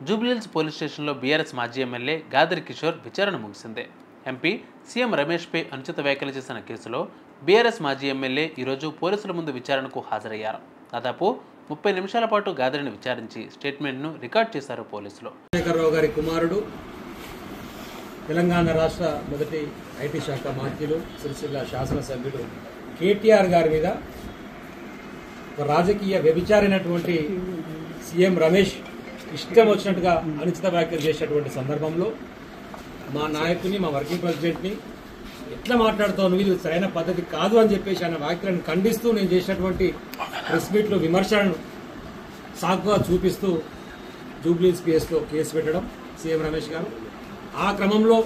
Jubilee Hills police స్టేషన్లో BRS మాజీ MLA Gadari Kishore విచారణ ముగిసింది. ఎంపీ సీఎం రమేష్పై అనుచిత వ్యాఖ్యలు చేసిన కేసులో బీఆర్ఎస్ మాజీ ఎమ్మెల్యే ఈరోజు పోలీసుల ముందు విచారణకు హాజరయ్యారు. దాదాపు 30 నిమిషాల పాటు గాదరిని విచారించి స్టేట్మెంట్ను రికార్డ్ చేశారు పోలీసులు. చంద్రశేఖరరావు గారి కుమారుడు, తెలంగాణ రాష్ట్ర మొదటి ఐటీ శాఖ మంత్రులు, సిరిసిల్ల శాసనసభ్యుడు కేటీఆర్ గారి మీద ఒక రాజకీయ వ్యభిచారైనటువంటి సీఎం రమేష్ ఇష్టం వచ్చినట్టుగా అనుచిత వ్యాఖ్యలు చేసినటువంటి సందర్భంలో మా నాయకుని, మా వర్కింగ్ ప్రెసిడెంట్ని ఎట్లా మాట్లాడుతావు, నువ్వు ఇది సరైన పద్ధతి కాదు అని చెప్పేసి ఆయన వ్యాఖ్యలను ఖండిస్తూ నేను చేసినటువంటి ప్రెస్ మీట్లో విమర్శలను సాకుగా చూపిస్తూ జూబ్లీహిల్స్ పిఎస్లో కేసు పెట్టడం సీఎం రమేష్ గారు. ఆ క్రమంలో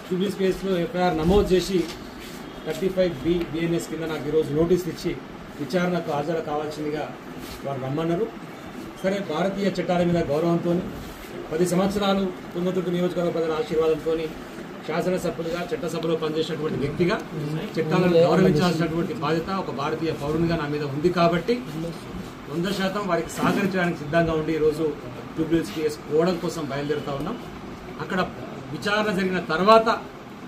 జూబ్లీహిల్స్ పిఎస్లో ఎఫ్ఐఆర్ నమోదు చేసి 35B బిఎన్ఎస్ కింద నాకు ఈరోజు నోటీసులు ఇచ్చి విచారణకు హాజరు కావాల్సిందిగా వారు రమ్మన్నారు. సరే, భారతీయ చట్టాల మీద గౌరవంతో 10 సంవత్సరాలు తుంగతుర్తి నియోజకవర్గ ప్రజల ఆశీర్వాదంతో శాసనసభ్యులుగా చట్టసభలో పనిచేసినటువంటి వ్యక్తిగా చట్టాలను గౌరవించాల్సినటువంటి బాధ్యత ఒక భారతీయ పౌరునిగా నా మీద ఉంది కాబట్టి 100% వారికి సహకరించడానికి సిద్ధంగా ఉండి ఈరోజు జూబ్లీహిల్స్ కేసు పోవడం కోసం బయలుదేరుతా ఉన్నాం. అక్కడ విచారణ జరిగిన తర్వాత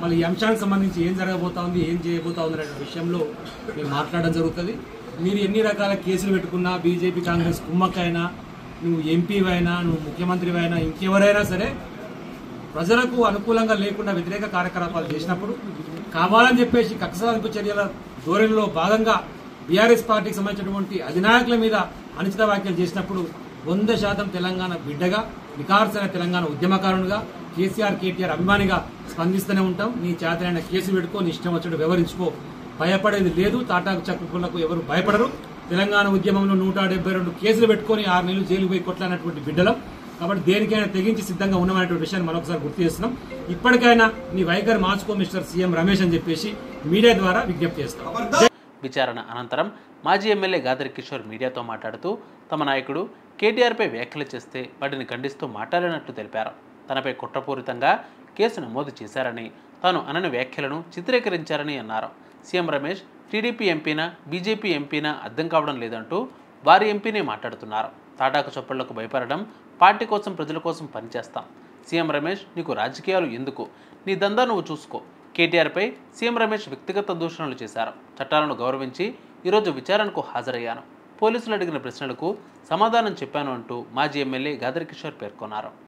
మళ్ళీ ఈ అంశానికి సంబంధించి ఏం జరగబోతా ఉంది, ఏం చేయబోతా ఉంది అనే విషయంలో మేము మాట్లాడడం జరుగుతుంది. మీరు ఎన్ని రకాల కేసులు పెట్టుకున్నా, బీజేపీ కాంగ్రెస్ కుమ్మక్కైనా, నువ్వు ఎంపీవైనా, నువ్వు ముఖ్యమంత్రివైనా, ఇంకెవరైనా సరే ప్రజలకు అనుకూలంగా లేకుండా వ్యతిరేక కార్యకలాపాలు చేసినప్పుడు కావాలని చెప్పేసి కక్షసాధింపు చర్యల ధోరణిలో భాగంగా బీఆర్ఎస్ పార్టీకి సంబంధించినటువంటి అధినాయకుల మీద అనుచిత వ్యాఖ్యలు చేసినప్పుడు 100% తెలంగాణ బిడ్డగా, నికార్సైన తెలంగాణ ఉద్యమకారునిగా, కేసీఆర్ కేటీఆర్ అభిమానిగా స్పందిస్తూనే ఉంటాం. నీ చేతనైన కేసు పెట్టుకో, నీ ఇష్టం వచ్చినట్టు వివరించుకో, భయపడేది లేదు. తాటాకు చక్కులకు ఎవరు భయపడరు. తెలంగాణ ఉద్యమంలో 172 కేసులు పెట్టుకుని 6 నెలలు జైలు పోయి కొట్లాడినటువంటి బిడ్డలం కాబట్టి దేనికైనా తెగించి సిద్ధంగా ఉన్నామనేటువంటి విషయాన్ని మరొకసారి గుర్తు చేస్తున్నాం. ఇప్పటికైనా నీ వైఖరి మార్చుకో మిస్టర్ సీఎం రమేష్ అని చెప్పేసి మీడియా ద్వారా విజ్ఞప్తి చేస్తాం. విచారణ అనంతరం మాజీ ఎమ్మెల్యే గాదరి కిషోర్ మీడియాతో మాట్లాడుతూ తమ నాయకుడు కేటీఆర్పై వ్యాఖ్యలు చేస్తే వాటిని ఖండిస్తూ మాట్లాడినట్లు తెలిపారు. తనపై కుట్రపూరితంగా కేసు నమోదు చేశారని, తాను అనని వ్యాఖ్యలను చిత్రీకరించారని అన్నారు. సీఎం రమేష్ టీడీపీ ఎంపీనా, బీజేపీ ఎంపీనా అర్థం కావడం లేదంటూ వారి ఎంపీనే మాట్లాడుతున్నారు. తాటాకు చప్పళ్లకు భయపడడం, పార్టీ కోసం, ప్రజల కోసం పనిచేస్తాం. సీఎం రమేష్, నీకు రాజకీయాలు ఎందుకు? నీ దందా నువ్వు చూసుకో. కేటీఆర్పై సీఎం రమేష్ వ్యక్తిగత దూషణలు చేశారు. చట్టాలను గౌరవించి ఈరోజు విచారణకు హాజరయ్యాను. పోలీసులు అడిగిన ప్రశ్నలకు సమాధానం చెప్పాను అంటూ మాజీ ఎమ్మెల్యే గాదరి కిషోర్ పేర్కొన్నారు.